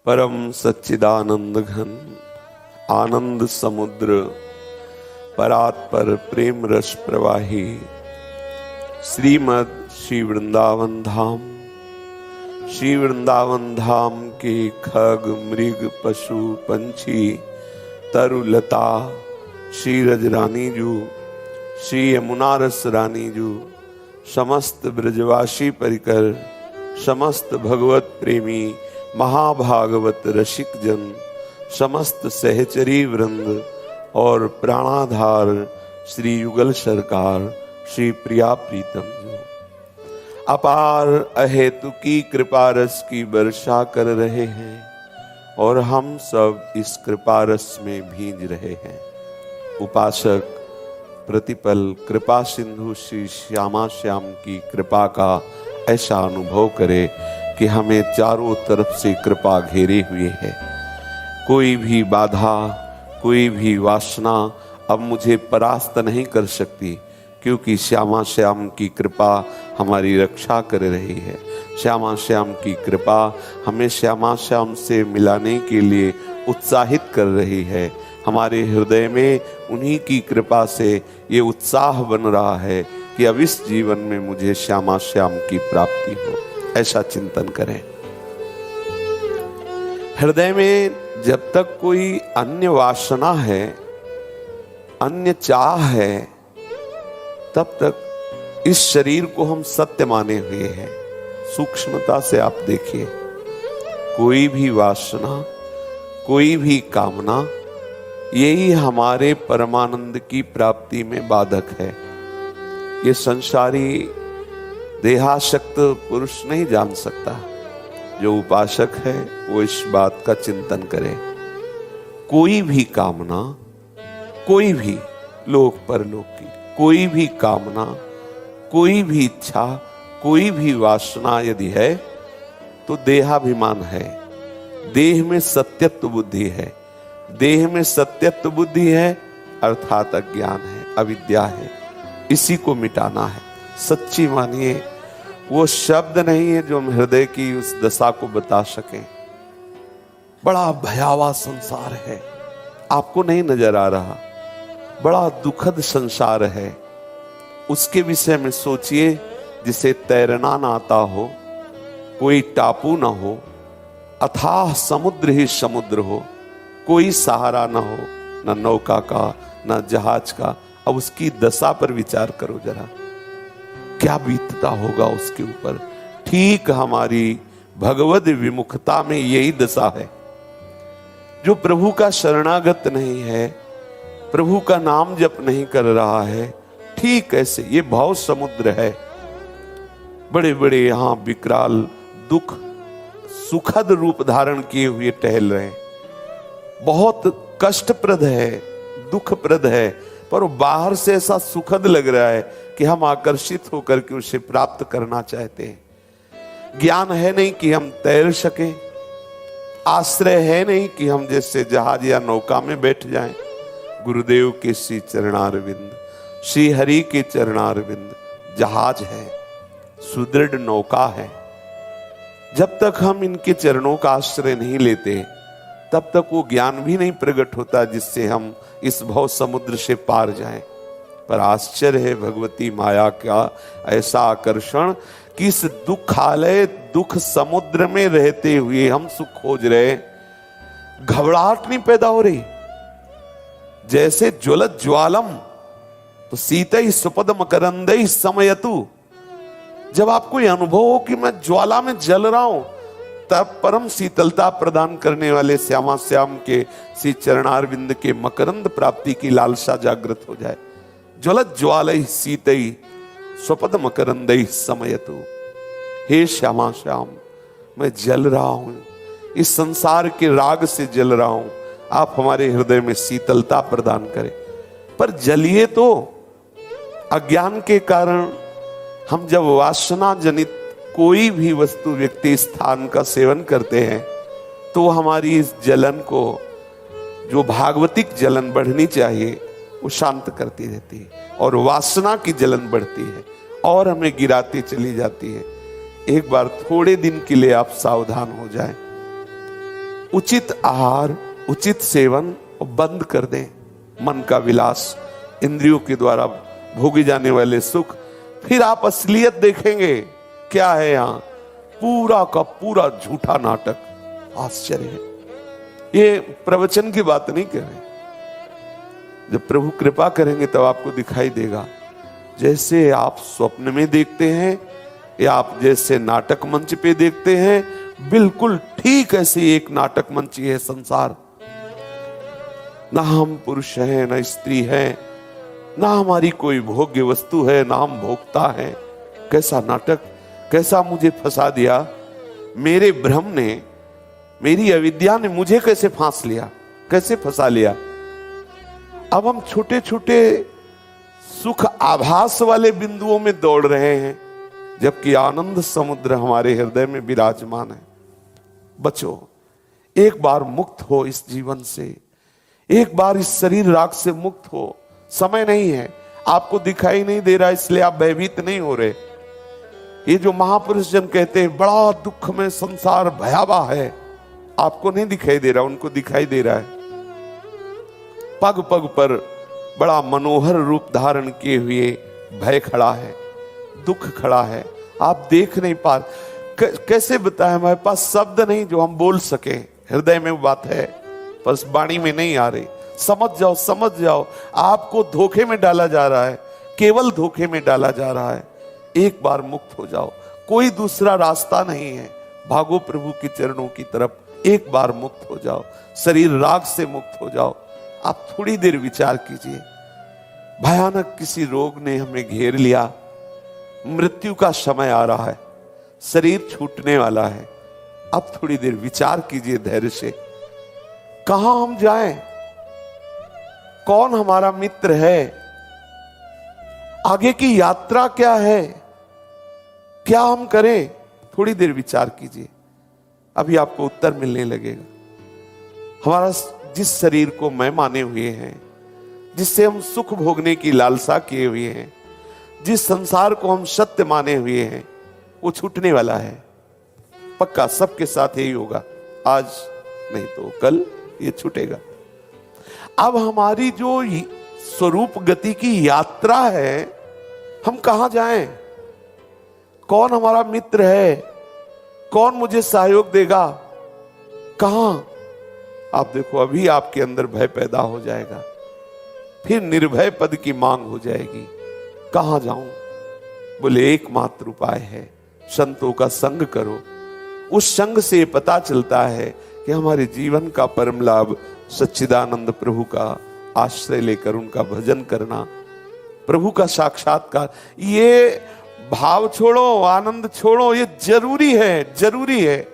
परम सच्चिदानंद घन आनंद समुद्र परात्पर प्रेम रस प्रवाही श्रीमद श्री वृंदावन धाम। श्री वृंदावन धाम के खग मृग पशु पंछी तरुलता श्री रजरानी जू श्री यमुना रस रानी जू समस्त ब्रजवासी परिकर समस्त भगवत प्रेमी महाभागवत रसिक जन समस्त सहचरी वृंद और प्राणाधार श्री युगल सरकार श्री प्रिया प्रीतम जो अपार अहेतु की कृपा रस की वर्षा कर रहे हैं और हम सब इस कृपा रस में भींज रहे हैं। उपासक प्रतिपल कृपा सिंधु श्री श्यामा श्याम की कृपा का ऐसा अनुभव करे कि हमें चारों तरफ से कृपा घेरे हुए है। कोई भी बाधा कोई भी वासना अब मुझे परास्त नहीं कर सकती, क्योंकि श्यामा श्याम की कृपा हमारी रक्षा कर रही है। श्यामा श्याम की कृपा हमें श्यामा श्याम से मिलाने के लिए उत्साहित कर रही है। हमारे हृदय में उन्हीं की कृपा से ये उत्साह बन रहा है कि अब इस जीवन में मुझे श्यामा श्याम की प्राप्ति हो। ऐसा चिंतन करें। हृदय में जब तक कोई अन्य वासना है, अन्य चाह है, तब तक इस शरीर को हम सत्य माने हुए हैं। सूक्ष्मता से आप देखिए, कोई भी वासना कोई भी कामना यही हमारे परमानंद की प्राप्ति में बाधक है। ये संसारी देहासक्त पुरुष नहीं जान सकता। जो उपासक है वो इस बात का चिंतन करे। कोई भी कामना, कोई भी लोक परलोक की कोई भी कामना, कोई भी इच्छा, कोई भी वासना यदि है तो देहाभिमान है। देह में सत्यत्व बुद्धि है। देह में सत्यत्व बुद्धि है अर्थात अज्ञान है, अविद्या है। इसी को मिटाना है। सच्ची मानिए, वो शब्द नहीं है जो हम हृदय की उस दशा को बता सकें। बड़ा भयावह संसार है, आपको नहीं नजर आ रहा। बड़ा दुखद संसार है। उसके विषय में सोचिए, जिसे तैरना ना आता हो, कोई टापू ना हो, अथाह समुद्र ही समुद्र हो, कोई सहारा ना हो, न नौका का न जहाज का। अब उसकी दशा पर विचार करो जरा, क्या बीतता होगा उसके ऊपर। ठीक हमारी भगवद विमुखता में यही दशा है। जो प्रभु का शरणागत नहीं है, प्रभु का नाम जप नहीं कर रहा है, ठीक ऐसे ये भाव समुद्र है। बड़े बड़े यहां विकराल दुख सुखद रूप धारण किए हुए टहल रहे हैं। बहुत कष्टप्रद है, दुखप्रद है, पर बाहर से ऐसा सुखद लग रहा है कि हम आकर्षित होकर के उसे प्राप्त करना चाहते हैं। ज्ञान है नहीं कि हम तैर सके, आश्रय है नहीं कि हम जैसे जहाज या नौका में बैठ जाएं। गुरुदेव के श्री चरणारविंद, श्री हरि के चरणारविंद जहाज है, सुदृढ़ नौका है। जब तक हम इनके चरणों का आश्रय नहीं लेते, तब तक वो ज्ञान भी नहीं प्रकट होता जिससे हम इस भव समुद्र से पार जाएं। पर आश्चर्य है भगवती माया का ऐसा आकर्षण कि इस दुखालय दुख समुद्र में रहते हुए हम सुख खोज रहे। घबराहट नहीं पैदा हो रही। जैसे ज्वलत ज्वालम तो सीतै सुपद मकरंदै समयतु। जब आपको यह अनुभव हो कि मैं ज्वाला में जल रहा हूं, तब परम शीतलता प्रदान करने वाले श्यामा श्याम के श्री चरणारविंद के मकरंद प्राप्ति की लालसा जागृत हो जाए। ज्वलत ज्वालय सीतई स्वपद मकरंदई समयतु। हे श्यामा श्याम, मैं जल रहा हूं, इस संसार के राग से जल रहा हूं। आप हमारे हृदय में शीतलता प्रदान करें। पर जलिए तो अज्ञान के कारण हम जब वासना जनित कोई भी वस्तु व्यक्ति स्थान का सेवन करते हैं, तो हमारी इस जलन को, जो भागवतिक जलन बढ़नी चाहिए, वो शांत करती रहती है और वासना की जलन बढ़ती है और हमें गिराती चली जाती है। एक बार थोड़े दिन के लिए आप सावधान हो जाएं। उचित आहार, उचित सेवन बंद कर दें, मन का विलास, इंद्रियों के द्वारा भोगे जाने वाले सुख, फिर आप असलियत देखेंगे क्या है यहां, पूरा का पूरा झूठा नाटक। आश्चर्य है, ये प्रवचन की बात नहीं कह रहे, जब प्रभु कृपा करेंगे तब आपको दिखाई देगा। जैसे आप स्वप्न में देखते हैं या आप जैसे नाटक मंच पे देखते हैं, बिल्कुल ठीक ऐसे एक नाटक मंच है संसार। ना हम पुरुष हैं, ना स्त्री हैं, ना हमारी कोई भोग्य वस्तु है, ना हम भोगता है। कैसा नाटक, कैसा मुझे फंसा दिया, मेरे भ्रम ने, मेरी अविद्या ने मुझे कैसे फांस लिया, कैसे फंसा लिया। अब हम छोटे छोटे सुख आभास वाले बिंदुओं में दौड़ रहे हैं, जबकि आनंद समुद्र हमारे हृदय में विराजमान है। बचो, एक बार मुक्त हो इस जीवन से, एक बार इस शरीर राग से मुक्त हो। समय नहीं है, आपको दिखाई नहीं दे रहा इसलिए आप भयभीत नहीं हो रहे। ये जो महापुरुष जन कहते हैं बड़ा दुख में संसार भयावह है, आपको नहीं दिखाई दे रहा, उनको दिखाई दे रहा है। पग पग पर बड़ा मनोहर रूप धारण किए हुए भय खड़ा है, दुख खड़ा है, आप देख नहीं पा। कैसे बताएं, हमारे पास शब्द नहीं जो हम बोल सके। हृदय में वो बात है, पर वाणी में नहीं आ रही। समझ जाओ, समझ जाओ, आपको धोखे में डाला जा रहा है, केवल धोखे में डाला जा रहा है। एक बार मुक्त हो जाओ, कोई दूसरा रास्ता नहीं है। भागो प्रभु के चरणों की तरफ, एक बार मुक्त हो जाओ, शरीर राग से मुक्त हो जाओ। आप थोड़ी देर विचार कीजिए, भयानक किसी रोग ने हमें घेर लिया, मृत्यु का समय आ रहा है, शरीर छूटने वाला है। अब थोड़ी देर विचार कीजिए धैर्य से, कहां हम जाएं, कौन हमारा मित्र है, आगे की यात्रा क्या है, क्या हम करें। थोड़ी देर विचार कीजिए, अभी आपको उत्तर मिलने लगेगा। हमारा जिस शरीर को मैं माने हुए हैं, जिससे हम सुख भोगने की लालसा किए हुए हैं, जिस संसार को हम सत्य माने हुए हैं, वो छूटने वाला है। पक्का सबके साथ यही होगा, आज नहीं तो कल ये छूटेगा। अब हमारी जो स्वरूप गति की यात्रा है, हम कहां जाएं, कौन हमारा मित्र है, कौन मुझे सहयोग देगा, कहां। आप देखो, अभी आपके अंदर भय पैदा हो जाएगा, फिर निर्भय पद की मांग हो जाएगी। कहां जाऊं, बोले एकमात्र उपाय है, संतों का संग करो। उस संग से पता चलता है कि हमारे जीवन का परम लाभ सच्चिदानंद प्रभु का आश्रय लेकर उनका भजन करना, प्रभु का साक्षात्कार। ये भाव छोड़ो, आनंद छोड़ो, ये जरूरी है, जरूरी है।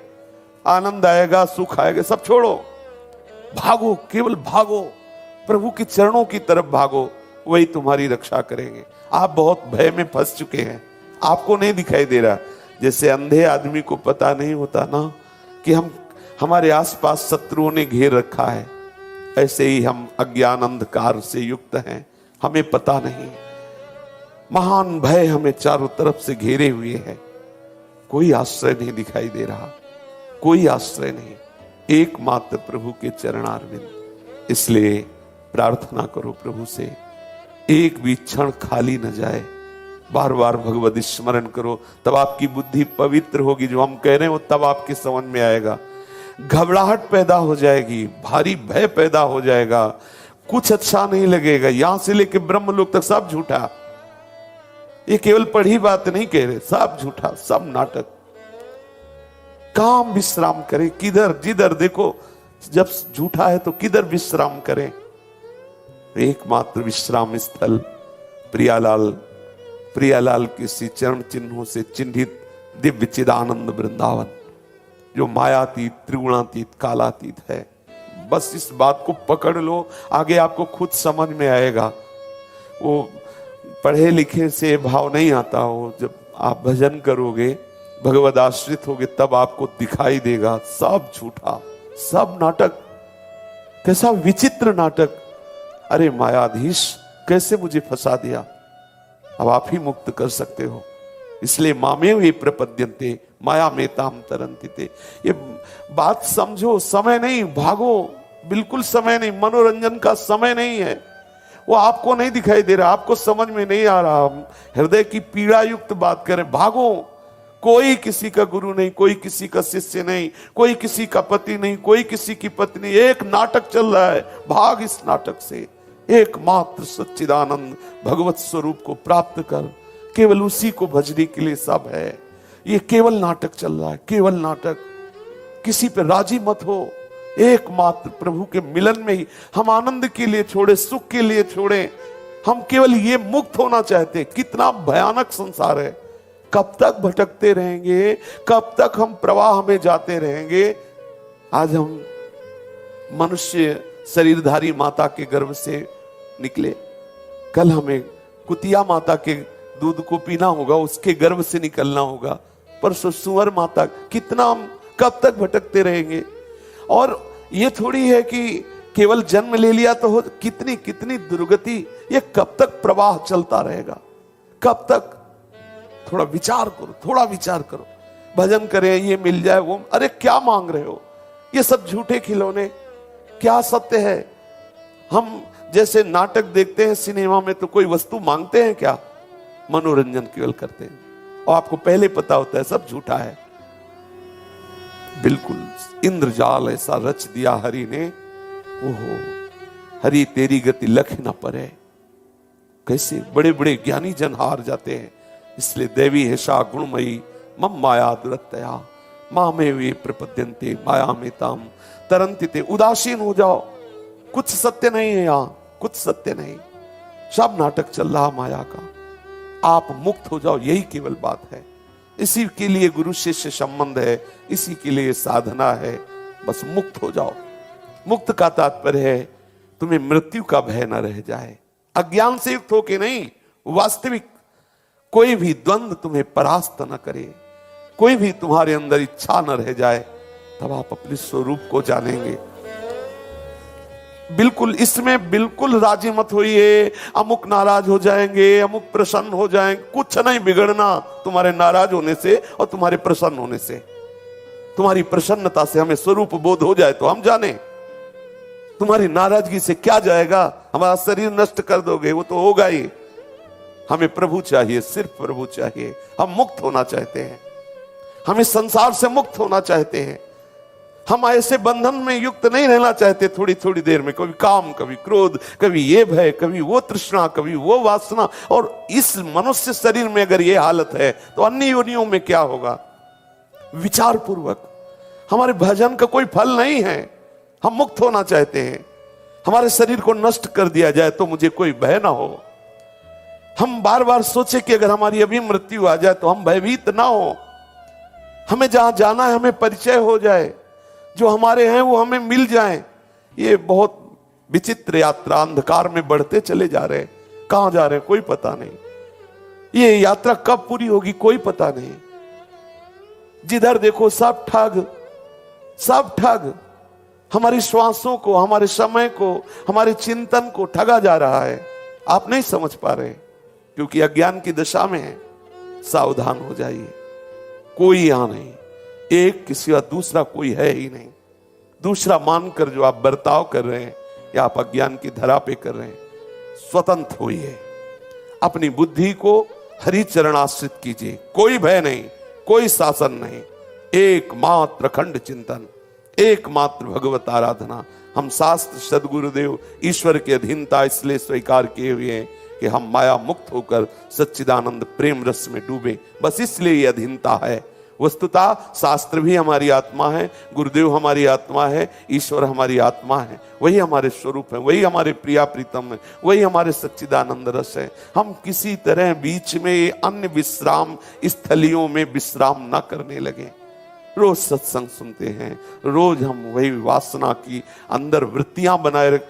आनंद आएगा, सुख आएगा, सब छोड़ो, भागो, केवल भागो, प्रभु के चरणों की तरफ भागो, वही तुम्हारी रक्षा करेंगे। आप बहुत भय में फंस चुके हैं, आपको नहीं दिखाई दे रहा। जैसे अंधे आदमी को पता नहीं होता ना कि हमारे आसपास शत्रुओं ने घेर रखा है, ऐसे ही हम अज्ञान अंधकार से युक्त हैं, हमें पता नहीं। महान भय हमें चारों तरफ से घेरे हुए है, कोई आश्रय नहीं दिखाई दे रहा, कोई आश्रय नहीं, एकमात्र प्रभु के चरणारविंद। इसलिए प्रार्थना करो प्रभु से, एक भी क्षण खाली न जाए, बार बार भगवत स्मरण करो, तब आपकी बुद्धि पवित्र होगी। जो हम कह रहे हो तब आपके समझ में आएगा। घबराहट पैदा हो जाएगी, भारी भय पैदा हो जाएगा, कुछ अच्छा नहीं लगेगा। यहां से लेके ब्रह्मलोक तक सब झूठा, ये केवल पढ़ी बात नहीं कह रहे, सब झूठा, सब नाटक। काम विश्राम करें, किधर जिधर देखो, जब झूठा है तो किधर विश्राम करें। एकमात्र विश्राम स्थल प्रियालाल, प्रियालाल के श्री चरण चिन्हों से चिन्हित दिव्य चिदानंद वृंदावन, जो मायातीत, त्रिगुणातीत, कालातीत है। बस इस बात को पकड़ लो, आगे आपको खुद समझ में आएगा। वो पढ़े लिखे से भाव नहीं आता हो, जब आप भजन करोगे, भगवद आश्रित होगे, तब आपको दिखाई देगा सब झूठा, सब नाटक। कैसा विचित्र नाटक। अरे मायाधीश, कैसे मुझे फंसा दिया। अब आप ही मुक्त कर सकते हो, इसलिए मामेव ही प्रपद्यन्ते माया में ताम तरन्ति ते। ये बात समझो, समय नहीं, भागो, बिल्कुल समय नहीं, मनोरंजन का समय नहीं है। वो आपको नहीं दिखाई दे रहा, आपको समझ में नहीं आ रहा, हम हृदय की पीड़ा युक्त बात करें, भागो। कोई किसी का गुरु नहीं, कोई किसी का शिष्य नहीं, कोई किसी का पति नहीं, कोई किसी की पत्नी, एक नाटक चल रहा है, भाग इस नाटक से। एकमात्र सच्चिदानंद भगवत स्वरूप को प्राप्त कर, केवल उसी को भजने के लिए सब है। ये केवल नाटक चल रहा है, केवल नाटक, किसी पे राजी मत हो। एकमात्र प्रभु के मिलन में ही हम आनंद के लिए छोड़े, सुख के लिए छोड़े, हम केवल ये मुक्त होना चाहते। कितना भयानक संसार है, कब तक भटकते रहेंगे, कब तक हम प्रवाह में जाते रहेंगे। आज हम मनुष्य शरीरधारी माता के गर्भ से निकले, कल हमें कुतिया माता के दूध को पीना होगा, उसके गर्भ से निकलना होगा, परसों सुअर माता। कितना हम कब तक भटकते रहेंगे। और ये थोड़ी है कि केवल जन्म ले लिया तो हो, कितनी कितनी दुर्गति, ये कब तक प्रवाह चलता रहेगा, कब तक। थोड़ा विचार करो, थोड़ा विचार करो। भजन करें, ये मिल जाए वो, अरे क्या मांग रहे हो, ये सब झूठे खिलौने, क्या सत्य है। हम जैसे नाटक देखते हैं सिनेमा में, तो कोई वस्तु मांगते हैं क्या, मनोरंजन केवल करते हैं, और आपको पहले पता होता है सब झूठा है। बिल्कुल इंद्रजाल ऐसा रच दिया हरि ने, ओहो हरि तेरी गति लख न परे। कैसे बड़े बड़े ज्ञानी जन हार जाते हैं। इसलिए देवी हेषा गुणमयी मम माया दुरत्तया माँ में वे प्रपद्यन्ते माया में ताम तरन्ति ते। उदासीन हो जाओ, कुछ सत्य नहीं है यहां, कुछ सत्य नहीं, सब नाटक चल रहा माया का। आप मुक्त हो जाओ, यही केवल बात है। इसी के लिए गुरु शिष्य संबंध है, इसी के लिए साधना है। बस मुक्त हो जाओ। मुक्त का तात्पर्य है तुम्हें मृत्यु का भय न रह जाए। अज्ञान से युक्त होके नहीं, वास्तविक कोई भी द्वंद्व तुम्हें परास्त न करे, कोई भी तुम्हारे अंदर इच्छा न रह जाए, तब आप अपने स्वरूप को जानेंगे। बिल्कुल इसमें बिल्कुल राजी मत होइए, अमुक नाराज हो जाएंगे, अमुक प्रसन्न हो जाएंगे। कुछ नहीं बिगड़ना तुम्हारे नाराज होने से और तुम्हारे प्रसन्न होने से। तुम्हारी प्रसन्नता से हमें स्वरूप बोध हो जाए तो हम जाने। तुम्हारी नाराजगी से क्या जाएगा, हमारा शरीर नष्ट कर दोगे, वो तो होगा ही। हमें प्रभु चाहिए, सिर्फ प्रभु चाहिए। हम मुक्त होना चाहते हैं, हमें संसार से मुक्त होना चाहते हैं। हम ऐसे बंधन में युक्त नहीं रहना चाहते थोड़ी थोड़ी देर में, कभी काम, कभी क्रोध, कभी ये भय, कभी वो तृष्णा, कभी वो वासना। और इस मनुष्य शरीर में अगर ये हालत है तो अन्य योनियों में क्या होगा। विचार पूर्वक, हमारे भजन का कोई फल नहीं है। हम मुक्त होना चाहते हैं, हमारे शरीर को नष्ट कर दिया जाए तो मुझे कोई भय ना हो। हम बार बार सोचे कि अगर हमारी अभी मृत्यु आ जाए तो हम भयभीत ना हो। हमें जहां जाना है हमें परिचय हो जाए, जो हमारे हैं वो हमें मिल जाएं। ये बहुत विचित्र यात्रा, अंधकार में बढ़ते चले जा रहे हैं। कहां जा रहे हैं कोई पता नहीं। ये यात्रा कब पूरी होगी कोई पता नहीं। जिधर देखो सब ठग, सब ठग। हमारी श्वासों को, हमारे समय को, हमारे चिंतन को ठगा जा रहा है। आप नहीं समझ पा रहे क्योंकि अज्ञान की दशा में है। सावधान हो जाइए। कोई यहां नहीं, एक के सिवा दूसरा कोई है ही नहीं। दूसरा मानकर जो आप बर्ताव कर रहे हैं या आप अज्ञान की धरा पे कर रहे हैं, स्वतंत्र होइए। अपनी बुद्धि को हरि चरण आश्रित कीजिए। कोई भय नहीं, कोई शासन नहीं, एकमात्र अखंड चिंतन, एकमात्र भगवत आराधना। हम शास्त्र सदगुरुदेव ईश्वर के अधीनता इसलिए स्वीकार किए हुए हैं कि हम माया मुक्त होकर सच्चिदानंद प्रेम रस में डूबे। बस इसलिए ये अधीनता है। वस्तुतः शास्त्र भी हमारी आत्मा है, गुरुदेव हमारी आत्मा है, ईश्वर हमारी आत्मा है। वही हमारे स्वरूप है, वही हमारे प्रिया प्रीतम है, वही हमारे सच्चिदानंद रस है। हम किसी तरह बीच में अन्य विश्राम स्थलियों में विश्राम न करने लगे। रोज सत्संग सुनते हैं, रोज हम वही वासना की अंदर वृत्तियां बनाए रख।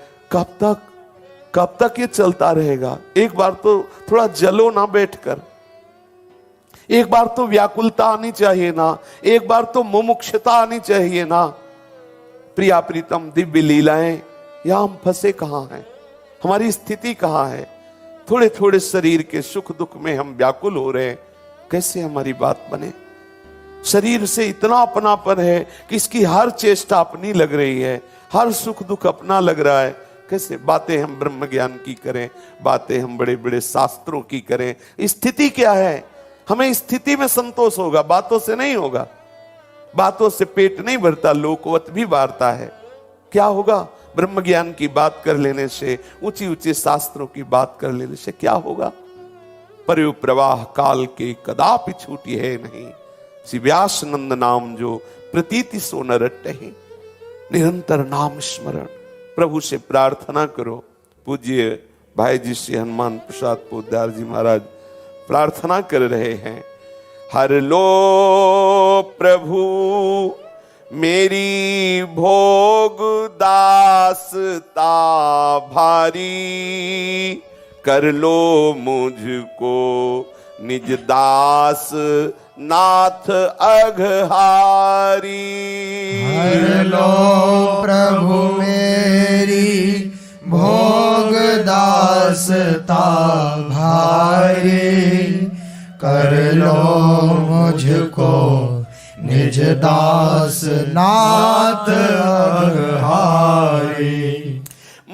कब तक ये चलता रहेगा। एक बार तो थोड़ा जलो ना बैठकर, एक बार तो व्याकुलता आनी चाहिए ना, एक बार तो मुमुक्षता आनी चाहिए ना। प्रिया प्रीतम दिव्य लीलाएं, यहां हम फंसे कहां हैं, हमारी स्थिति कहां है। थोड़े थोड़े शरीर के सुख दुख में हम व्याकुल हो रहे हैं, कैसे हमारी बात बने? शरीर से इतना अपनापन है कि इसकी हर चेष्टा अपनी लग रही है, हर सुख दुख अपना लग रहा है। कैसे बातें हम ब्रह्म ज्ञान की करें, बातें हम बड़े बड़े शास्त्रों की करें? स्थिति क्या है? हमें स्थिति में संतोष होगा, बातों से नहीं होगा। बातों से पेट नहीं भरता, लोकवत भी बारता है। क्या होगा? ब्रह्म ज्ञान की बात कर लेने से, ऊंची ऊंचे शास्त्रों की बात कर लेने से क्या होगा? परयु प्रवाह काल के कदापि छूटी है नहीं, श्री व्यास नंद नाम जो प्रतीति सो न रटहि। निरंतर नाम स्मरण। प्रभु से प्रार्थना करो। पूज्य भाई जी श्री हनुमान प्रसाद पोद्दार जी महाराज प्रार्थना कर रहे हैं, हर लो प्रभु मेरी भोग दासता भारी, कर लो मुझको निज दास नाथ अघहारी। हर लो प्रभु मेरी भोग दासता भारी, कर लो मुझको निज दास नाथ अघहारी।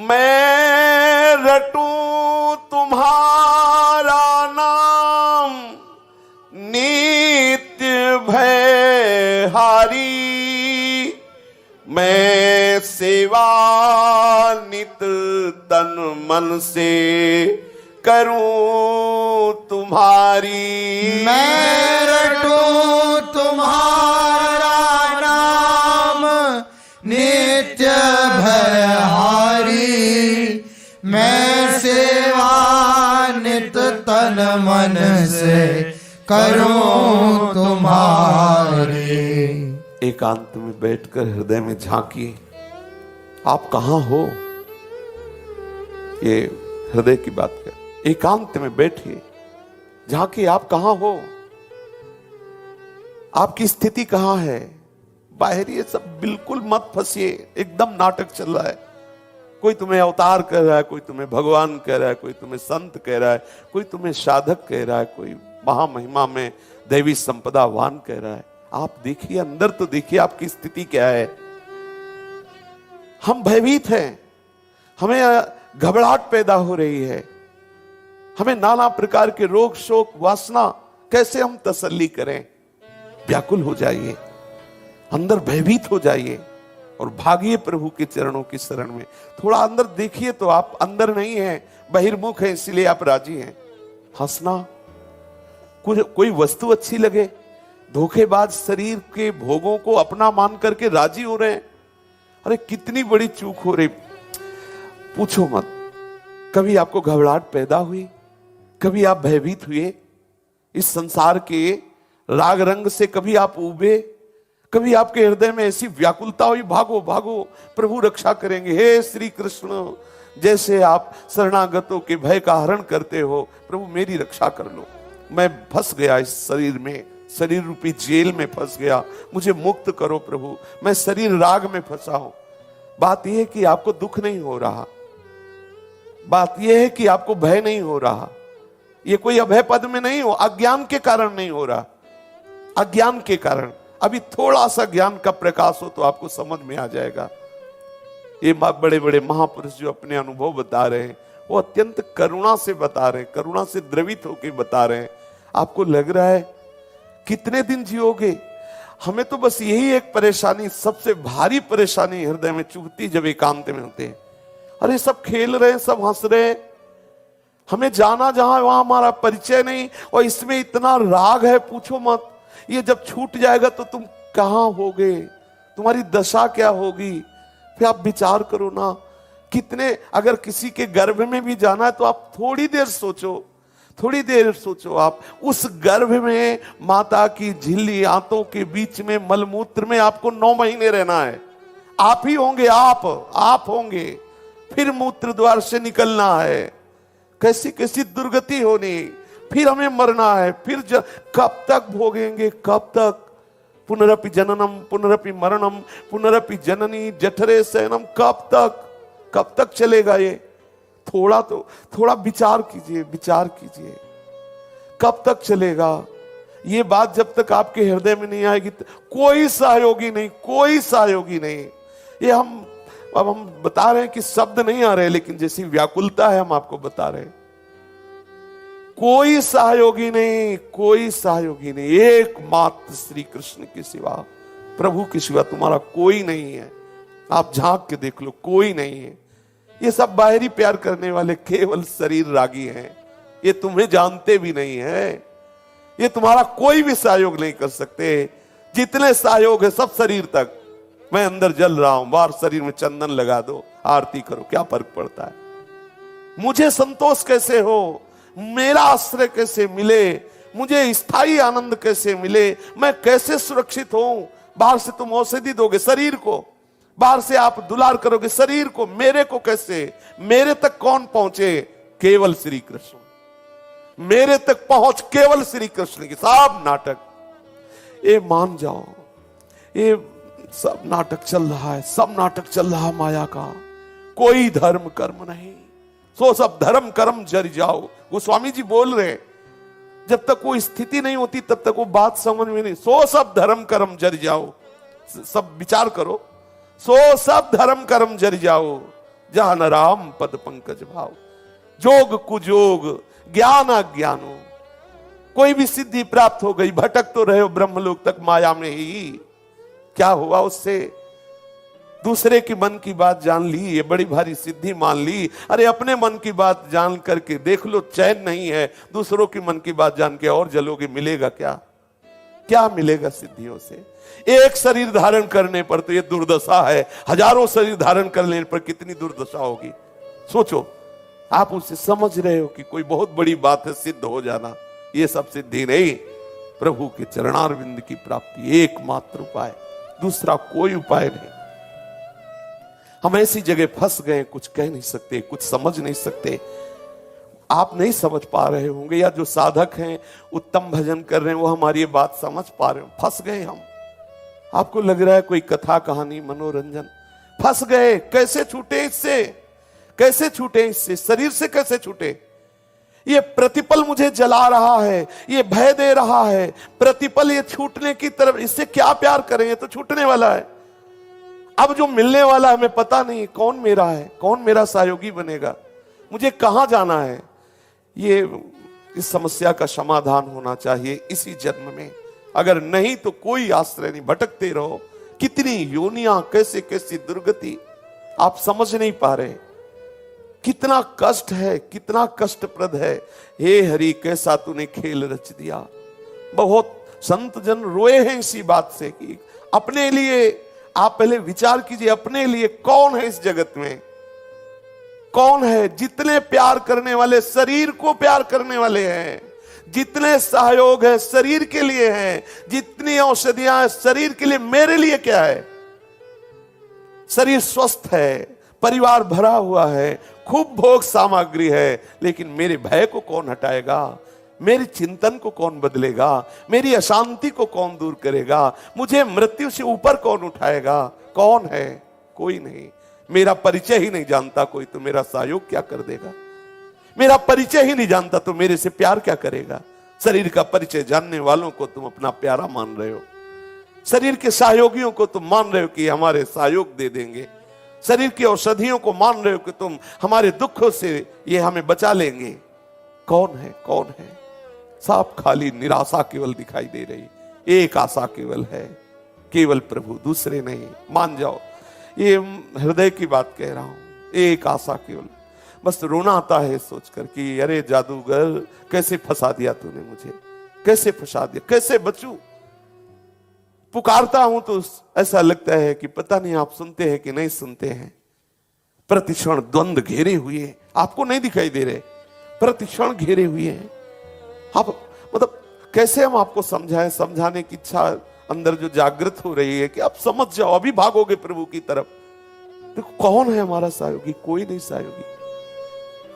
मैं रटूं तुम्हारा नाम नित्य भयहारी, मैं सेवा नित तन मन से करूं तुम्हारी। मैं रटूं तुम्हारा नाम नित्य भयहारी, मैं सेवा नित तन मन से करूं तुम्हारी। एकांत में बैठकर हृदय में झांकिए, आप कहां हो? ये हृदय की बात कर। एकांत में बैठिए, झांकिए, आप कहां हो? आपकी स्थिति कहां है? बाहर ये सब बिल्कुल मत फंसिए, एकदम नाटक चल रहा है। कोई तुम्हें अवतार कह रहा है, कोई तुम्हें भगवान कह रहा है, कोई तुम्हें संत कह रहा है, कोई तुम्हें साधक कह रहा है, कोई महामहिमा में दैवी संपदावान कह रहा है। आप देखिए, अंदर तो देखिए आपकी स्थिति क्या है। हम भयभीत हैं, हमें घबराहट पैदा हो रही है, हमें नाना प्रकार के रोग शोक वासना, कैसे हम तसल्ली करें? व्याकुल हो जाइए, अंदर भयभीत हो जाइए और भागिए प्रभु के चरणों की शरण में। थोड़ा अंदर देखिए तो आप अंदर नहीं हैं, बहिर्मुख हैं, इसलिए आप राजी हैं। हंसना, कोई वस्तु अच्छी लगे, धोखेबाज शरीर के भोगों को अपना मान करके राजी हो रहे हैं। अरे कितनी बड़ी चूक हो रही, पूछो मत। कभी आपको घबराहट पैदा हुई? कभी आप भयभीत हुए? इस संसार के राग रंग से कभी आप उबे? कभी आपके हृदय में ऐसी व्याकुलता हुई, भागो भागो प्रभु रक्षा करेंगे, हे श्री कृष्ण, जैसे आप शरणागतों के भय का हरण करते हो, प्रभु मेरी रक्षा कर लो। मैं फंस गया इस शरीर में, शरीर रूपी जेल में फंस गया, मुझे मुक्त करो प्रभु, मैं शरीर राग में फंसा हूं। बात यह है कि आपको दुख नहीं हो रहा, बात यह है कि आपको भय नहीं हो रहा। ये कोई अभय पद में नहीं हो, अज्ञान के कारण नहीं हो रहा, अज्ञान के कारण। अभी थोड़ा सा ज्ञान का प्रकाश हो तो आपको समझ में आ जाएगा। ये बड़े बड़े महापुरुष जो अपने अनुभव बता रहे हैं, वो अत्यंत करुणा से बता रहे हैं, करुणा से द्रवित होकर बता रहे हैं। आपको लग रहा है कितने दिन जियोगे? हमें तो बस यही एक परेशानी, सबसे भारी परेशानी हृदय में चुभती जब एकांत में होते हैं। अरे सब खेल रहे हैं, सब हंस रहे हैं, हमें जाना जहां वहां हमारा परिचय नहीं, और इसमें इतना राग है, पूछो मत। ये जब छूट जाएगा तो तुम कहां होगे, तुम्हारी दशा क्या होगी? फिर आप विचार करो ना, कितने, अगर किसी के गर्भ में भी जाना है तो आप थोड़ी देर सोचो, थोड़ी देर सोचो। आप उस गर्भ में माता की झिल्ली आंतों के बीच में मलमूत्र में आपको 9 महीने रहना है। आप ही होंगे, आप होंगे, फिर मूत्र द्वार से निकलना है। कैसी कैसी दुर्गति होनी, फिर हमें मरना है, फिर कब तक भोगेंगे, कब तक? पुनरपि जननम पुनरपि मरणम पुनरपि जननी जठरे शयनम, कब तक चलेगा ये? थोड़ा विचार कीजिए, विचार कीजिए, कब तक चलेगा? ये बात जब तक आपके हृदय में नहीं आएगी, कोई सहयोगी नहीं, कोई सहयोगी नहीं। ये अब हम बता रहे हैं कि शब्द नहीं आ रहे, लेकिन जैसी व्याकुलता है हम आपको बता रहे हैं। कोई सहयोगी नहीं, कोई सहयोगी नहीं, एकमात्र श्री कृष्ण के सिवा, प्रभु के सिवा तुम्हारा कोई नहीं है। आप झांक के देख लो, कोई नहीं है। ये सब बाहरी प्यार करने वाले केवल शरीर रागी हैं। ये तुम्हें जानते भी नहीं है। ये तुम्हारा कोई भी सहयोग नहीं कर सकते। जितने सहयोग है सब शरीर तक। मैं अंदर जल रहा हूं, बाहर शरीर में चंदन लगा दो, आरती करो, क्या फर्क पड़ता है? मुझे संतोष कैसे हो, मेरा आश्रय कैसे मिले, मुझे स्थायी आनंद कैसे मिले, मैं कैसे सुरक्षित हूं? बाहर से तुम औषधि दोगे शरीर को, बाहर से आप दुलार करोगे शरीर को, मेरे को कैसे? मेरे तक कौन पहुंचे? केवल श्री कृष्ण। मेरे तक पहुंच केवल श्री कृष्ण की। सब नाटक, ये मान जाओ, ये सब नाटक चल रहा है, सब नाटक चल रहा है माया का। कोई धर्म कर्म नहीं, सो सब धर्म कर्म जर जाओ। गोस्वामी जी बोल रहे हैं, जब तक वो स्थिति नहीं होती तब तक वो बात समझ में नहीं। सो सब धर्म कर्म जर जाओ, सब विचार करो। सो सब धर्म कर्म जर जाओ, जहां न राम पद पंकज भाव। जोग कुजोग ज्ञान अज्ञानो, कोई भी सिद्धि प्राप्त हो गई, भटक तो रहे हो ब्रह्मलोक तक माया में ही। क्या हुआ उससे? दूसरे की मन की बात जान ली, ये बड़ी भारी सिद्धि मान ली। अरे अपने मन की बात जान करके देख लो, चैन नहीं है। दूसरों की मन की बात जान के और जलोगे, मिलेगा क्या? क्या मिलेगा सिद्धियों से? एक शरीर धारण करने पर तो ये दुर्दशा है, हजारों शरीर धारण करने पर कितनी दुर्दशा होगी। सोचो, आप उसे समझ रहे हो कि कोई बहुत बड़ी बात है सिद्ध हो जाना। ये सब सिद्धि नहीं, प्रभु के चरणारविंद की प्राप्ति एकमात्र उपाय, दूसरा कोई उपाय नहीं। हम ऐसी जगह फंस गए, कुछ कह नहीं सकते, कुछ समझ नहीं सकते। आप नहीं समझ पा रहे होंगे, या जो साधक हैं उत्तम भजन कर रहे हैं वो हमारी ये बात समझ पा रहे हो। फंस गए हम। आपको लग रहा है कोई कथा कहानी मनोरंजन, फंस गए। कैसे छूटे इससे? कैसे छूटे इससे? शरीर से कैसे छूटे? ये प्रतिपल मुझे जला रहा है, ये भय दे रहा है, प्रतिपल ये छूटने की तरफ। इससे क्या प्यार करेंगे? तो छूटने वाला है। अब जो मिलने वाला है हमें पता नहीं कौन मेरा है, कौन मेरा सहयोगी बनेगा, मुझे कहां जाना है। ये इस समस्या का समाधान होना चाहिए इसी जन्म में। अगर नहीं तो कोई आश्रय नहीं, भटकते रहो। कितनी योनियां, कैसे कैसी दुर्गति आप समझ नहीं पा रहे। कितना कष्ट है, कितना कष्टप्रद है। हे हरि कैसा तूने खेल रच दिया। बहुत संत जन रोए हैं इसी बात से कि अपने लिए आप पहले विचार कीजिए, अपने लिए कौन है इस जगत में? कौन है? जितने प्यार करने वाले शरीर को प्यार करने वाले हैं, जितने सहयोग है शरीर के लिए हैं, जितनी औषधियां हैं शरीर के लिए, मेरे लिए क्या है? शरीर स्वस्थ है, परिवार भरा हुआ है, खूब भोग सामग्री है, लेकिन मेरे भय को कौन हटाएगा? मेरे चिंतन को कौन बदलेगा? मेरी अशांति को कौन दूर करेगा? मुझे मृत्यु से ऊपर कौन उठाएगा? कौन है? कोई नहीं। मेरा परिचय ही नहीं जानता कोई, तो मेरा सहयोग क्या कर देगा? मेरा परिचय ही नहीं जानता तो मेरे से प्यार क्या करेगा? शरीर का परिचय जानने वालों को तुम अपना प्यारा मान रहे हो, शरीर के सहयोगियों को तुम मान रहे हो कि हमारे सहयोग दे देंगे, शरीर की औषधियों को मान रहे हो कि तुम हमारे दुखों से ये हमें बचा लेंगे। कौन है? कौन है? सब खाली निराशा केवल दिखाई दे रही। एक आशा केवल है, केवल प्रभु, दूसरे नहीं। मान जाओ, ये हृदय की बात कह रहा हूं। एक आशा केवल, बस रोना आता है सोचकर कि अरे जादूगर कैसे फंसा दिया तूने मुझे, कैसे फंसा दिया, कैसे बचूं। पुकारता हूं तो ऐसा लगता है कि पता नहीं आप सुनते हैं कि नहीं सुनते हैं। प्रतिक्षण द्वंद्व घेरे हुए, आपको नहीं दिखाई दे रहे, प्रतिक्षण घेरे हुए हैं। आप मतलब कैसे हम आपको समझाएं? समझाने की इच्छा अंदर जो जागृत हो रही है कि आप समझ जाओ, अभी भागोगे प्रभु की तरफ। तो कौन है हमारा सहयोगी? कोई नहीं सहयोगी,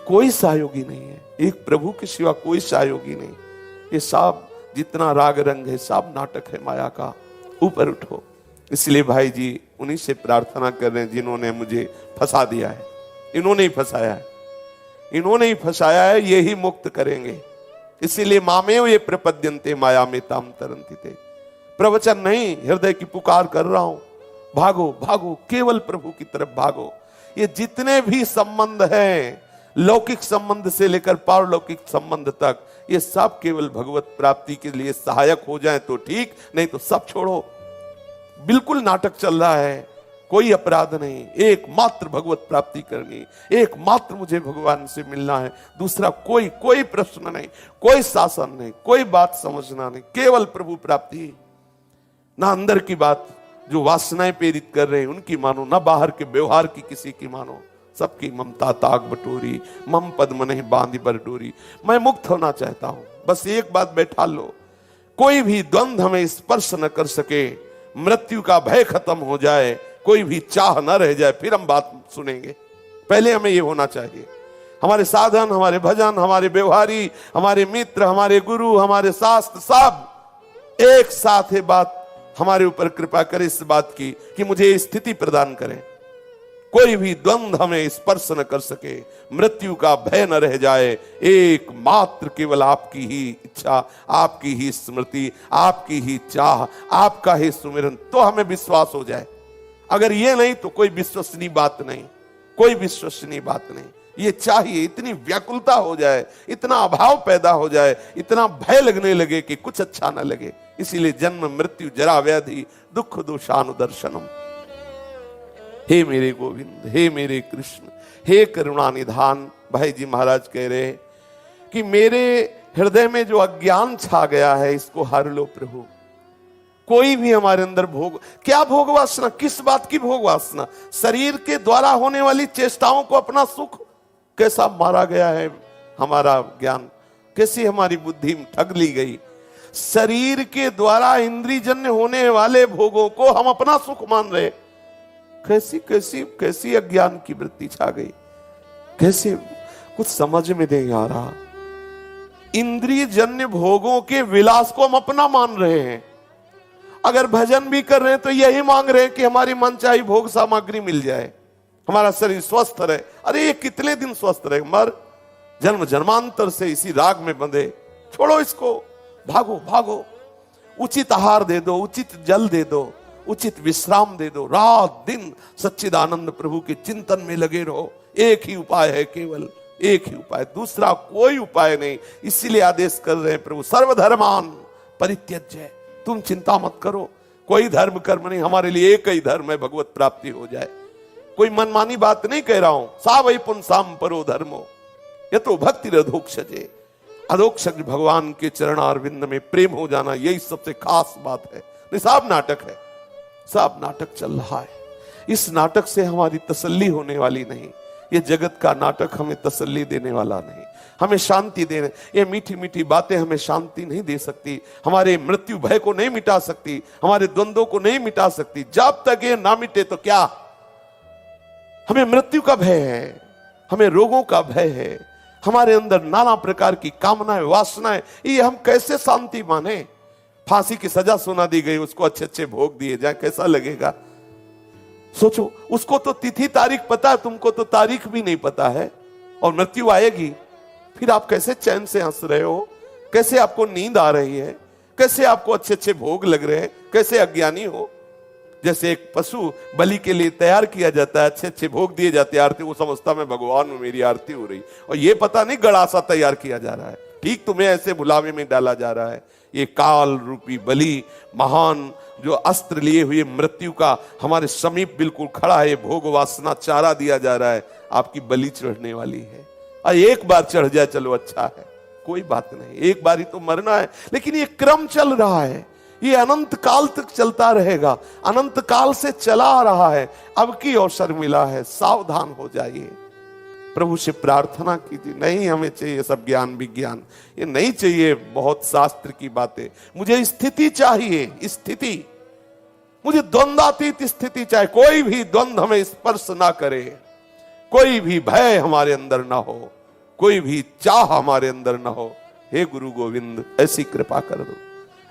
कोई सहयोगी नहीं है। एक प्रभु के सिवा कोई सहयोगी नहीं। ये सब जितना राग रंग है सब नाटक है माया का। ऊपर उठो। इसलिए भाई जी उन्हीं से प्रार्थना कर रहे हैं जिन्होंने मुझे फंसा दिया है। इन्होंने ही फंसाया है, इन्होंने ही फंसाया है, ये ही मुक्त करेंगे। इसीलिए मामेव ये प्रपद्यन्ते माया में ताम तरंती थे। प्रवचन नहीं, हृदय की पुकार कर रहा हूं, भागो भागो, केवल प्रभु की तरफ भागो। ये जितने भी संबंध हैं, लौकिक संबंध से लेकर पारलौकिक संबंध तक, ये सब केवल भगवत प्राप्ति के लिए सहायक हो जाए तो ठीक, नहीं तो सब छोड़ो। बिल्कुल नाटक चल रहा है, कोई अपराध नहीं, एकमात्र भगवत प्राप्ति करनी, एकमात्र मुझे भगवान से मिलना है, दूसरा कोई प्रश्न नहीं, कोई शासन नहीं, कोई बात समझना नहीं, केवल प्रभु प्राप्ति। ना अंदर की बात जो वासनाएं प्रेरित कर रहे हैं उनकी मानो, ना बाहर के व्यवहार की किसी की मानो, सबकी ममता ताक बटोरी, मम पद्म नहीं बांधी बर डोरी। मैं मुक्त होना चाहता हूं, बस एक बात बैठा लो, कोई भी द्वंद हमें स्पर्श न कर सके, मृत्यु का भय खत्म हो जाए, कोई भी चाह न रह जाए, फिर हम बात सुनेंगे। पहले हमें ये होना चाहिए, हमारे साधन, हमारे भजन, हमारे व्यवहारी, हमारे मित्र, हमारे गुरु, हमारे शास्त्र, सब एक साथ है बात हमारे ऊपर कृपा करे इस बात की कि मुझे स्थिति प्रदान करें, कोई भी द्वंद हमें स्पर्श न कर सके, मृत्यु का भय न रह जाए, एकमात्र केवल आपकी ही इच्छा, आपकी ही स्मृति, आपकी ही चाह, आपका ही सुमिरन, तो हमें विश्वास हो जाए। अगर ये नहीं तो कोई विश्वसनीय बात नहीं, कोई विश्वसनीय बात नहीं। ये चाहिए, इतनी व्याकुलता हो जाए, इतना अभाव पैदा हो जाए, इतना भय लगने लगे कि कुछ अच्छा ना लगे। इसीलिए जन्म मृत्यु जरा व्याधि दुख दोषानुदर्शनम। हे मेरे गोविंद, हे मेरे कृष्ण, हे करुणा निधान। भाई जी महाराज कह रहे कि मेरे हृदय में जो अज्ञान छा गया है इसको हर लो प्रभु। कोई भी हमारे अंदर भोग, क्या भोग वासना, किस बात की भोग वासना? शरीर के द्वारा होने वाली चेष्टाओं को अपना सुख कैसा मारा गया है, हमारा ज्ञान कैसी हमारी बुद्धि ठग ली गई। शरीर के द्वारा इंद्रियजन्य होने वाले भोगों को हम अपना सुख मान रहे। कैसी कैसी कैसी अज्ञान की वृत्ति छा गई, कैसे कुछ समझ में नहीं आ रहा। इंद्रियजन्य भोगों के विलास को हम अपना मान रहे हैं। अगर भजन भी कर रहे हैं तो यही मांग रहे हैं कि हमारी मनचाही भोग सामग्री मिल जाए, हमारा शरीर स्वस्थ रहे। अरे ये कितने दिन स्वस्थ रहे, मर जन्म जन्मांतर से इसी राग में बंधे। छोड़ो इसको, भागो भागो। उचित आहार दे दो, उचित जल दे दो, उचित विश्राम दे दो, रात दिन सच्चिदानंद प्रभु के चिंतन में लगे रहो। एक ही उपाय है, केवल एक ही उपाय, दूसरा कोई उपाय नहीं। इसीलिए आदेश कर रहे हैं प्रभु, सर्वधर्मान परित्यज्य। तुम चिंता मत करो, कोई धर्म कर्म नहीं, हमारे लिए एक ही धर्म है, भगवत प्राप्ति हो जाए। कोई मनमानी बात नहीं कह रहा हूं। सा वै पुंसाम परो धर्मो ये तो भक्ति अधोक्षजे। अधोक्षज भगवान के चरणारविंद में प्रेम हो जाना, यही सबसे खास बात है। नहीं, सब नाटक है, सब नाटक चल रहा है। इस नाटक से हमारी तसल्ली होने वाली नहीं। ये जगत का नाटक हमें तसल्ली देने वाला नहीं, हमें शांति देने। ये मीठी मीठी बातें हमें शांति नहीं दे सकती, हमारे मृत्यु भय को नहीं मिटा सकती, हमारे द्वंद्वों को नहीं मिटा सकती। जब तक ये ना मिटे तो क्या, हमें मृत्यु का भय है, हमें रोगों का भय है, हमारे अंदर नाना प्रकार की कामनाएं वासनाएं, ये हम कैसे शांति माने? फांसी की सजा सुना दी गई, उसको अच्छे अच्छे भोग दिए जाए, कैसा लगेगा? सोचो, उसको तो तिथि तारीख पता है, तुमको तो तारीख भी नहीं पता है, और मृत्यु आएगी। फिर आप कैसे चैन से हंस रहे हो? कैसे आपको नींद आ रही है? कैसे आपको अच्छे अच्छे भोग लग रहे हैं? कैसे अज्ञानी हो? जैसे एक पशु बलि के लिए तैयार किया जाता है, अच्छे अच्छे भोग दिए जाते हैं, आरती, वो समझता मैं भगवान में मेरी आरती हो रही, और ये पता नहीं गड़ासा तैयार किया जा रहा है। ठीक तुम्हें ऐसे बुलावे में डाला जा रहा है। ये काल रूपी बलि, महान जो अस्त्र लिए हुए मृत्यु का हमारे समीप बिल्कुल खड़ा है, भोग वासना चारा दिया जा रहा है, आपकी बलि चढ़ने वाली है। और एक बार चढ़ जाए चलो अच्छा है, कोई बात नहीं, एक बार ही तो मरना है। लेकिन ये क्रम चल रहा है, ये अनंत काल तक चलता रहेगा, अनंत काल से चला आ रहा है। अब की अवसर मिला है, सावधान हो जाइए। प्रभु से प्रार्थना कीजिए, नहीं हमें चाहिए सब ज्ञान विज्ञान, ये नहीं चाहिए बहुत शास्त्र की बातें, मुझे स्थिति चाहिए, स्थिति, मुझे द्वंद्वातीत स्थिति चाहिए। कोई भी द्वंद्व हमें स्पर्श ना करे, कोई भी भय हमारे अंदर ना हो, कोई भी चाह हमारे अंदर ना हो। हे गुरु गोविंद, ऐसी कृपा कर दो,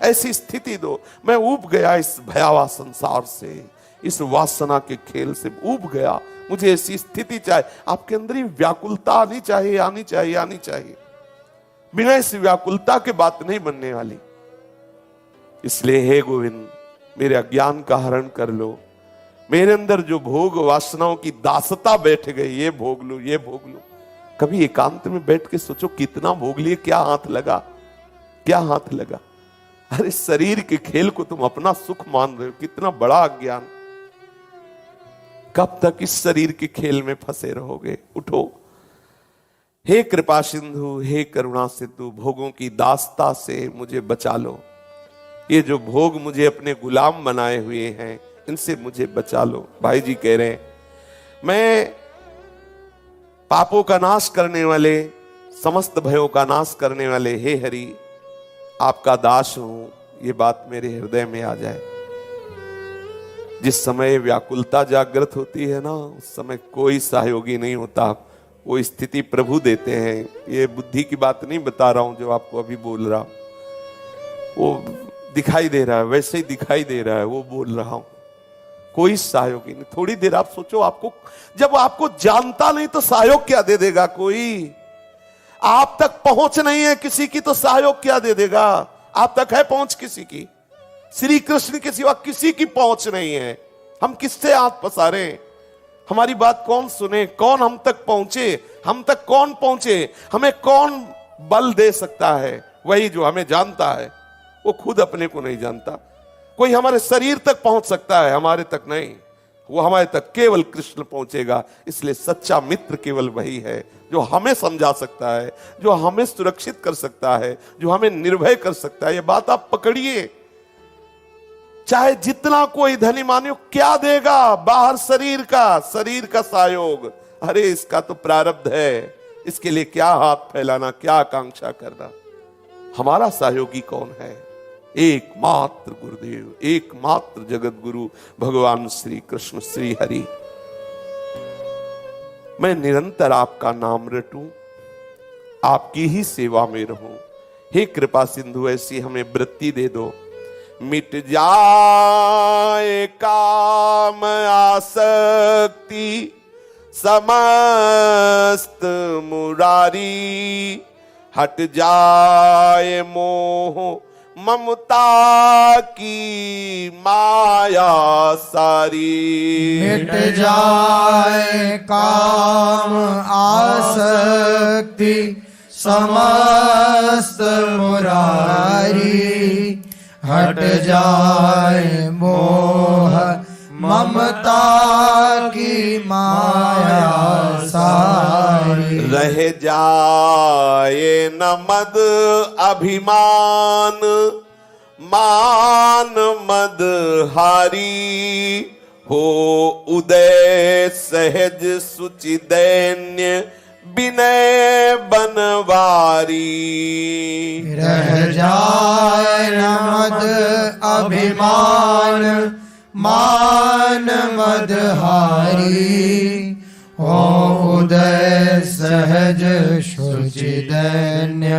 ऐसी स्थिति दो। मैं ऊब गया इस भयावह संसार से, इस वासना के खेल से ऊब गया, मुझे ऐसी स्थिति चाहिए। आपके अंदर ही व्याकुलता आनी चाहिए, आनी चाहिए, आनी चाहिए। बिना इस व्याकुलता के बात नहीं बनने वाली। इसलिए हे गोविंद, मेरे अज्ञान का हरण कर लो। मेरे अंदर जो भोग वासनाओं की दासता बैठ गई, ये भोग लो, ये भोग लो। कभी एकांत में बैठ के सोचो, कितना भोग लिए, क्या हाथ लगा, क्या हाथ लगा। अरे शरीर के खेल को तुम अपना सुख मान रहे हो, कितना बड़ा अज्ञान। कब तक इस शरीर के खेल में फंसे रहोगे? उठो। हे कृपा सिंधु, हे करुणा सिंधु, भोगों की दास्ता से मुझे बचा लो। ये जो भोग मुझे अपने गुलाम बनाए हुए हैं, इनसे मुझे बचा लो। भाई जी कह रहे हैं, मैं पापों का नाश करने वाले, समस्त भयों का नाश करने वाले हे हरि, आपका दास हूं। ये बात मेरे हृदय में आ जाए। जिस समय व्याकुलता जागृत होती है ना, उस समय कोई सहयोगी नहीं होता। वो स्थिति प्रभु देते हैं। ये बुद्धि की बात नहीं बता रहा हूं जो आपको अभी बोल रहा हूं। वो दिखाई दे रहा है, वैसे ही दिखाई दे रहा है, वो बोल रहा हूं। कोई सहयोगी नहीं। थोड़ी देर आप सोचो, आपको जब आपको जानता नहीं तो सहयोग क्या दे देगा कोई? आप तक पहुंच नहीं है किसी की तो सहयोग क्या दे देगा? आप तक है पहुंच किसी की? श्री कृष्ण के सिवा किसी की पहुंच नहीं है। हम किससे हाथ पसारे? हमारी बात कौन सुने? कौन हम तक पहुंचे? हम तक कौन पहुंचे? हमें कौन बल दे सकता है? वही जो हमें जानता है। वो खुद अपने को नहीं जानता। कोई हमारे शरीर तक पहुंच सकता है, हमारे तक नहीं। वो हमारे तक केवल कृष्ण पहुंचेगा। इसलिए सच्चा मित्र केवल वही है जो हमें समझा सकता है, जो हमें सुरक्षित कर सकता है, जो हमें निर्भय कर सकता है। ये बात आप पकड़िए। चाहे जितना कोई धनी मानियो, क्या देगा? बाहर शरीर का सहयोग। अरे इसका तो प्रारब्ध है, इसके लिए क्या हाथ फैलाना, क्या आकांक्षा करना। हमारा सहयोगी कौन है? एकमात्र गुरुदेव, एकमात्र जगत गुरु भगवान श्री कृष्ण श्री हरि। मैं निरंतर आपका नाम रटूं, आपकी ही सेवा में रहूं। हे कृपा सिंधु, ऐसी हमें वृत्ति दे दो। मिट जाए काम आसक्ति समस्त मुरारी, हट जाए मोह ममता की माया सारी। मिट जाए काम आसक्ति समस्त मुरारी, हट जाए मोह ममता की माया सारी। रह जाए न मद अभिमान, मान मद हारी, हो उदय सहज सुचि दैन्य विनय बनवारी। रह जाए न मद अभिमान, मान मद हारी, हो उदय सहज शुचि दैन्य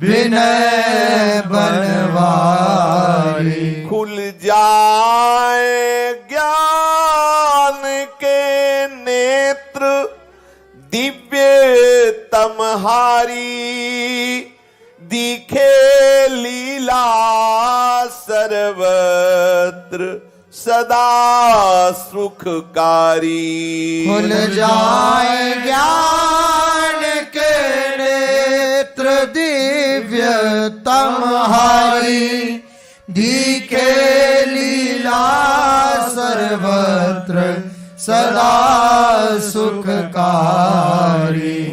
विनय बनवारी। खुल जाए ज्ञान के नेत्र दिव्य तमहारी, दिखे लीला सर्वत्र सदा सुखकारी। खुल जाए ज्ञान के नेत्र दिव्य तमहारी, दिखे लीला सर्वत्र सदा सुखकारी।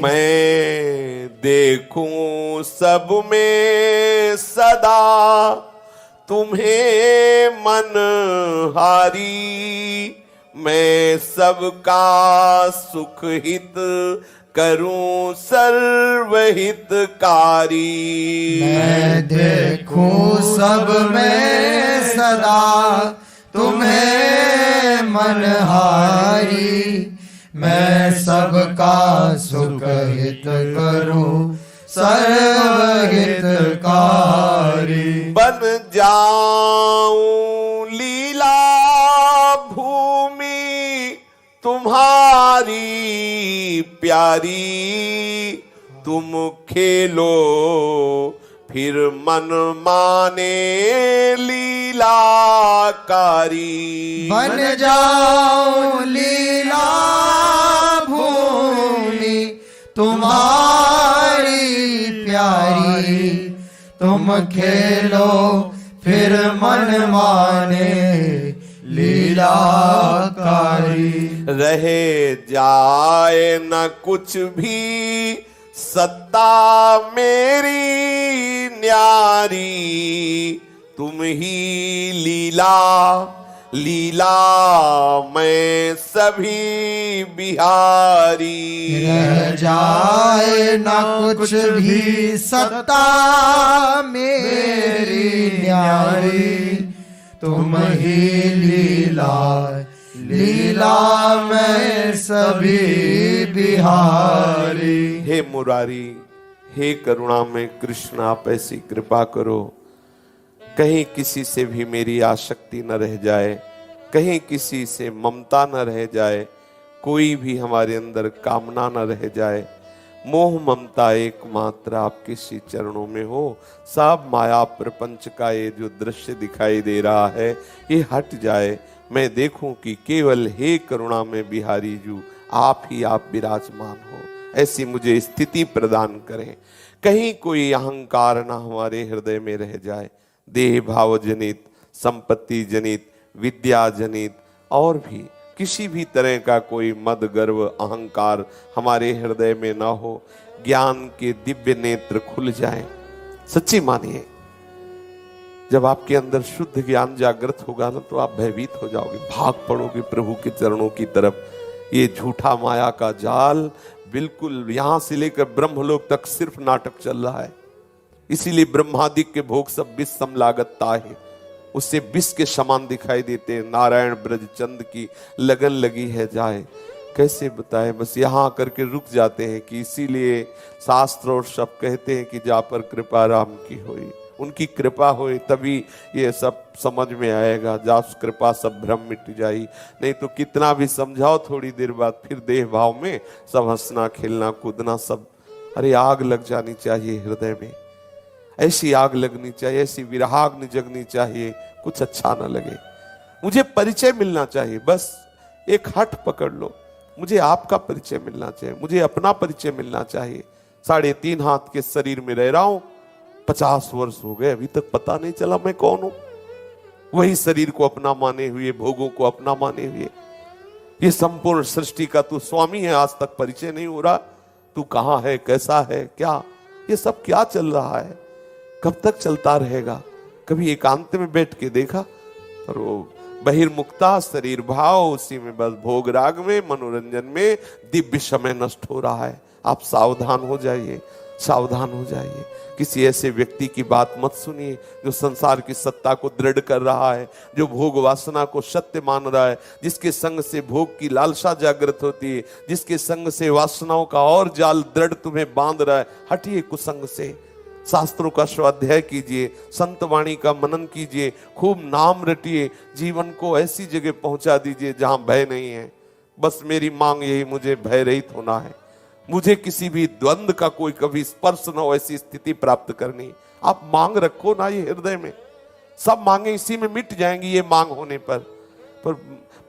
मैं देखूं सब में सदा तुम्हें मन हारी, मैं सबका सुख हित करूं सर्वहितकारी। मैं देखूं सब में सदा तुम्हें मन हारी, मैं सबका सुख हित करूं सर्वहितकारी। बन जाऊं लीला भूमि तुम्हारी प्यारी, तुम खेलो फिर मन माने लीलाकारी। बन जाओ लीला भूमि तुम्हारी प्यारी, तुम खेलो फिर मन माने लीलाकारी। रहे जाए न कुछ भी सत्ता मेरी न्यारी, तुम ही लीला लीला मैं सभी बिहारी। रह जाए न कुछ भी सत्ता मेरी न्यारी, तुम ही लीला लीला मैं सभी बिहारी। हे मुरारी, हे करुणा में कृष्ण, आप ऐसी कृपा करो कहीं किसी से भी मेरी आसक्ति न रह जाए, कहीं किसी से ममता न रह जाए, कोई भी हमारे अंदर कामना न रह जाए। मोह ममता एकमात्र आपके श्री चरणों में हो। सब माया प्रपंच का ये जो दृश्य दिखाई दे रहा है ये हट जाए, मैं देखूं कि केवल हे करुणा में बिहारी जू आप ही आप विराजमान हो। ऐसी मुझे स्थिति प्रदान करें, कहीं कोई अहंकार ना हमारे हृदय में रह जाए। देह भाव जनित, संपत्ति जनित, विद्या जनित और भी किसी भी तरह का कोई मद गर्व अहंकार हमारे हृदय में ना हो। ज्ञान के दिव्य नेत्र खुल जाएं। सच्ची मानिए, जब आपके अंदर शुद्ध ज्ञान जागृत होगा ना तो आप भयभीत हो जाओगे, भाग पड़ोगे प्रभु के चरणों की तरफ। ये झूठा माया का जाल बिल्कुल यहां से लेकर ब्रह्मलोक तक सिर्फ नाटक चल रहा है। इसीलिए ब्रह्मादिक के भोग सब विष सम लागता है, उससे विष के समान दिखाई देते हैं। नारायण ब्रज चंद की लगन लगी है जाए, कैसे बताएं, बस यहाँ आकर के रुक जाते हैं कि इसीलिए शास्त्र और सब कहते हैं कि जा पर कृपा राम की होई, उनकी कृपा होए तभी ये सब समझ में आएगा। जा कृपा सब भ्रम मिट जाई, नहीं तो कितना भी समझाओ थोड़ी देर बाद फिर देह भाव में सब हंसना खेलना कूदना सब। अरे आग लग जानी चाहिए हृदय में, ऐसी आग लगनी चाहिए, ऐसी विराग्नि जगनी चाहिए, कुछ अच्छा ना लगे। मुझे परिचय मिलना चाहिए, बस एक हट पकड़ लो, मुझे आपका परिचय मिलना चाहिए, मुझे अपना परिचय मिलना चाहिए। 3.5 हाथ के शरीर में रह रहा हूं, 50 वर्ष हो गए, अभी तक पता नहीं चला मैं कौन हूं। वही शरीर को अपना माने हुए, भोगों को अपना माने हुए, ये संपूर्ण सृष्टि का तू स्वामी है, आज तक परिचय नहीं हो रहा। तू कहां है, कैसा है, क्या, ये सब क्या चल रहा है, कब तक चलता रहेगा। कभी एकांत में बैठ के देखा, पर वो बहिर्मुक्ता शरीर भाव, उसी में बस भोग राग में, मनोरंजन में दिव्य समय नष्ट हो रहा है। आप सावधान हो जाइए, सावधान हो जाइए। किसी ऐसे व्यक्ति की बात मत सुनिए जो संसार की सत्ता को दृढ़ कर रहा है, जो भोग वासना को सत्य मान रहा है, जिसके संग से भोग की लालसा जागृत होती है, जिसके संग से वासनाओं का और जाल दृढ़ तुम्हें बांध रहा है। हटिए कुसंग से, शास्त्रों का स्वाध्याय कीजिए, संत वाणी का मनन कीजिए, खूब नाम रटिए, जीवन को ऐसी जगह पहुंचा दीजिए जहां भय नहीं है। बस मेरी मांग यही, मुझे भय रहित होना है, मुझे किसी भी द्वंद्व का कोई कभी स्पर्श न हो, ऐसी स्थिति प्राप्त करनी। आप मांग रखो ना ये हृदय में, सब मांगे इसी में मिट जाएंगी ये मांग होने पर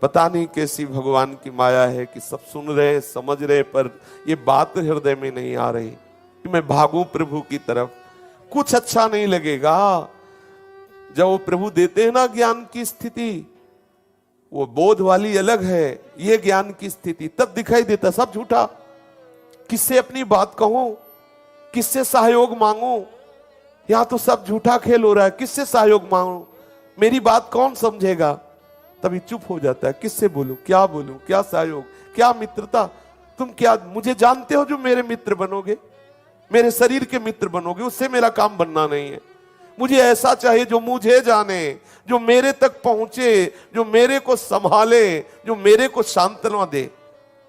पता नहीं कैसी भगवान की माया है कि सब सुन रहे, समझ रहे, पर ये बात हृदय में नहीं आ रही कि मैं भागूं प्रभु की तरफ। कुछ अच्छा नहीं लगेगा जब वो प्रभु देते हैं ना ज्ञान की स्थिति, वो बोध वाली अलग है, ये ज्ञान की स्थिति तब दिखाई देता सब झूठा। किससे अपनी बात कहूं, किससे सहयोग मांगूं, यहां तो सब झूठा खेल हो रहा है। किससे सहयोग मांगूं, मेरी बात कौन समझेगा, तभी चुप हो जाता है। किससे बोलूं, क्या सहयोग, क्या मित्रता। तुम क्या मुझे जानते हो जो मेरे मित्र बनोगे, मेरे शरीर के मित्र बनोगे, उससे मेरा काम बनना नहीं है। मुझे ऐसा चाहिए जो मुझे जाने, जो मेरे तक पहुंचे, जो मेरे को संभाले, जो मेरे को सांत्वना दे।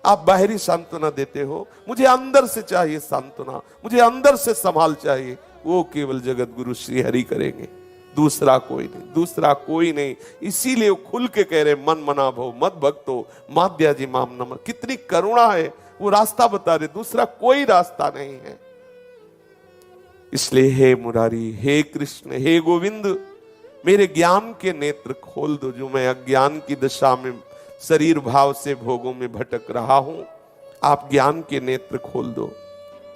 आप बाहरी सांत्वना देते हो, मुझे अंदर से चाहिए सांत्वना, मुझे अंदर से संभाल चाहिए। वो केवल जगत गुरु श्री हरि करेंगे, दूसरा कोई नहीं, दूसरा कोई नहीं। इसीलिए वो खुल के कह रहे मन मना भो मत भक्तो माध्या जी माम नमः। कितनी करुणा है, वो रास्ता बता रहे, दूसरा कोई रास्ता नहीं है। इसलिए हे मुरारी, हे कृष्ण, हे गोविंद, मेरे ज्ञान के नेत्र खोल दो। जो मैं अज्ञान की दशा में शरीर भाव से भोगों में भटक रहा हूं, आप ज्ञान के नेत्र खोल दो।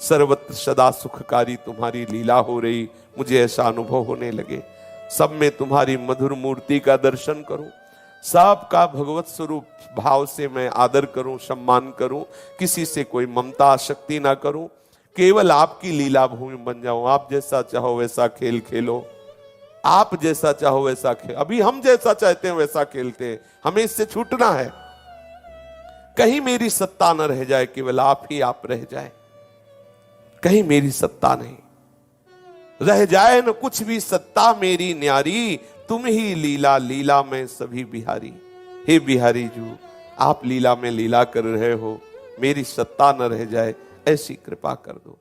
सर्वत्र सदा सुखकारी तुम्हारी लीला हो रही, मुझे ऐसा अनुभव होने लगे। सब में तुम्हारी मधुर मूर्ति का दर्शन करूं, सबका भगवत स्वरूप भाव से मैं आदर करूं, सम्मान करूं, किसी से कोई ममता आसक्ति ना करूं, केवल आपकी लीला भूमि बन जाऊं। आप जैसा चाहो वैसा खेल खेलो, आप जैसा चाहो वैसा खेल, अभी हम जैसा चाहते हैं वैसा खेलते हैं, हमें इससे छूटना है। कहीं मेरी सत्ता न रह जाए, केवल आप ही आप रह जाए, कहीं मेरी सत्ता नहीं रह जाए, न कुछ भी सत्ता मेरी न्यारी, तुम ही लीला, लीला में सभी बिहारी। हे बिहारी जू, आप लीला में लीला कर रहे हो, मेरी सत्ता न रह जाए, ऐसी कृपा कर दो।